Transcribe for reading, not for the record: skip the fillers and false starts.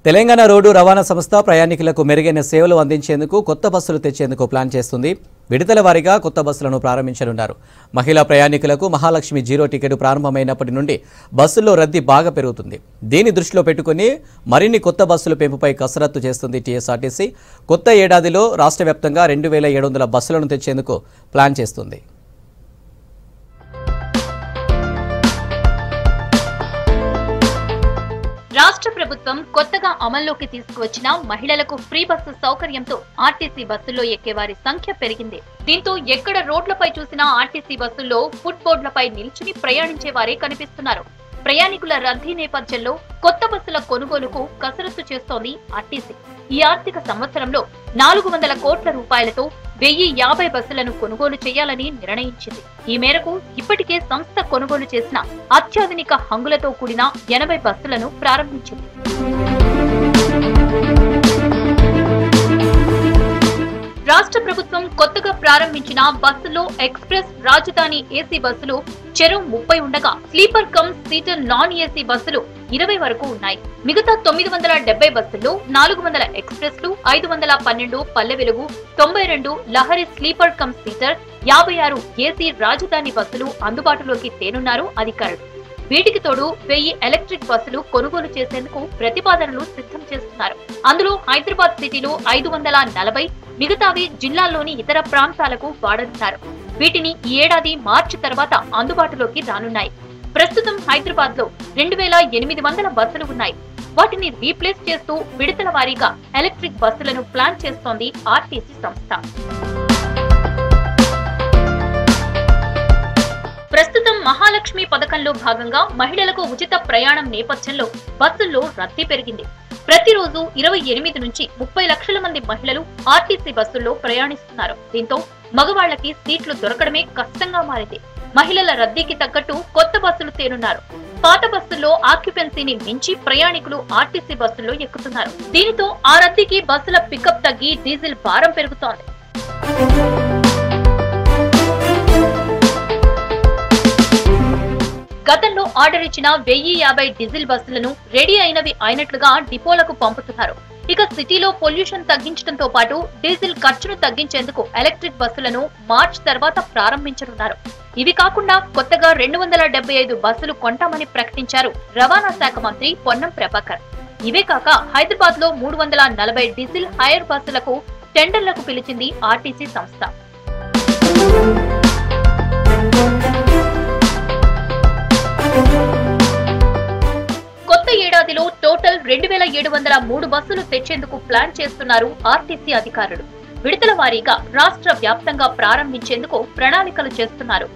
Telangana road రవాణా సంస్థ ప్రయాణికులకు మెరుగైన సేవలు అందించేందుకు కొత్త బస్సులు తెచ్చేందుకు ప్లాన్ చేస్తుంది. విడతల వారీగా కొత్త బస్సులను ప్రారంభించనున్నారు. మహిళా ప్రయాణికులకు మహాలక్ష్మి జీరో టికెట్ ప్రారంభమైనప్పటి నుండి బస్సుల్లో రద్దీ బాగా పెరుగుతుంది. దీన్ని దృష్టిలో పెట్టుకుని మరిన్ని కొత్త బస్సుల పెంపుపై కసరత్తు చేస్తుంది టీఎస్ఆర్టీసీ. కొత్త ఏడాదిలో రాష్ట్ర వ్యాప్తంగా 2700 బస్సులను తెచ్చేందుకు ప్లాన్ చేస్తుంది. రాష్ట్ర ప్రభుత్వం కొత్తగా అమల్లోకి తీసుకువచ్చిన మహిళలకు ఫ్రీ బస్సు సౌకర్యంతో ఆర్టీసీ బస్సుల్లో ఎక్కేవారి సంఖ్య పెరిగింది. దీంతో ఎక్కడ రోడ్లపై చూసినా ఆర్టీసీ బస్సుల్లో ఫుట్ బోర్డులపై నిల్చుని ప్రయాణించే వారే కనిపిస్తున్నారు. ప్రయాణికుల రద్దీ నేపథ్యంలో కొత్త బస్సుల కొనుగోలుకు కసరత్తు చేస్తోంది ఆర్టీసీ. ఈ ఆర్థిక సంవత్సరంలో 400 కోట్ల రూపాయలతో 1050 బస్సులను కొనుగోలు చేయాలని నిర్ణయించింది. ఈ మేరకు ఇప్పటికే సంస్థ కొనుగోలు చేసిన అత్యాధునిక హంగులతో కూడిన 80 బస్సులను ప్రారంభించింది. రాష్ట్ర ప్రభుత్వం కొత్తగా ప్రారంభించిన బస్సులో ఎక్స్ప్రెస్, రాజధాని ఏసీ బస్సులు చెరో 30 ఉండగా sleeper come seater non AC బస్సులు 20 వరకు ఉన్నాయి. మిగతా 970 బస్సుల్లో 400 ఎక్స్ప్రెస్లు, 512 Palle Velugu, 92 Lahari sleeper come seater, 56 AC రాజధాని బస్సులు అందుబాటులోకి తేనున్నారు అధికారులు. వీటికి తోడు 1000 ఎలక్ట్రిక్ బస్సులు కొనుగోలు చేసేందుకు ప్రతిపాదనలు సిద్ధం చేస్తున్నారు. అందులో హైదరాబాద్ సిటీలో 540, మిగతావి జిల్లాల్లోని ఇతర ప్రాంతాలకు వాడనున్నారు. వీటిని ఈ ఏడాది మార్చి తర్వాత అందుబాటులోకి రానున్నాయి. ప్రస్తుతం హైదరాబాద్ లో 2800 బస్సులు ఉన్నాయి. వాటిని రీప్లేస్ చేస్తూ విడతల వారీగా ఎలక్ట్రిక్ బస్సులను ప్లాన్ చేస్తోంది ఆర్టీసీ సంస్థ. ప్రస్తుతం మహాలక్ష్మి పథకంలో భాగంగా మహిళలకు ఉచిత ప్రయాణం నేపథ్యంలో బస్సుల్లో రద్దీ పెరిగింది. ప్రతిరోజు 28 నుంచి 30 లక్షల మంది మహిళలు ఆర్టీసీ బస్సుల్లో ప్రయాణిస్తున్నారు. దీంతో మగవాళ్లకి సీట్లు దొరకడమే కష్టంగా మారింది. మహిళల రద్దీకి తగ్గట్టు కొత్త బస్సులు తేనున్నారు. పాత బస్సుల్లో ఆక్యుపెన్సీని మించి ప్రయాణికులు ఆర్టీసీ బస్సుల్లో ఎక్కుతున్నారు. దీనితో ఆ రద్దీకి బస్సుల పికప్ తగ్గి డీజిల్ భారం పెరుగుతోంది. గతంలో ఆర్డర్ ఇచ్చిన 1050 డీజిల్ బస్సులను రెడీ అయినట్లుగా డిపోలకు పంపుతున్నారు. ఇక సిటీలో పొల్యూషన్ తగ్గించడంతో పాటు డీజిల్ ఖర్చును తగ్గించేందుకు ఎలక్ట్రిక్ బస్సులను మార్చి తర్వాత ప్రారంభించనున్నారు. ఇవి కాకుండా కొత్తగా 275 బస్సులు కొంటామని ప్రకటించారు రవాణా శాఖ మంత్రి పొన్నం ప్రభాకర్. ఇవే కాక హైదరాబాద్ లో 340 డీజిల్ హైర్ బస్సులకు టెండర్లకు పిలిచింది ఆర్టీసీ సంస్థ. కొత్త ఏడాదిలో టోటల్ 2703 బస్సులు తెచ్చేందుకు ప్లాన్ చేస్తున్నారు ఆర్టీసీ అధికారులు. విడతల వారీగా రాష్ట్ర వ్యాప్తంగా ప్రారంభించేందుకు ప్రణాళికలు చేస్తున్నారు.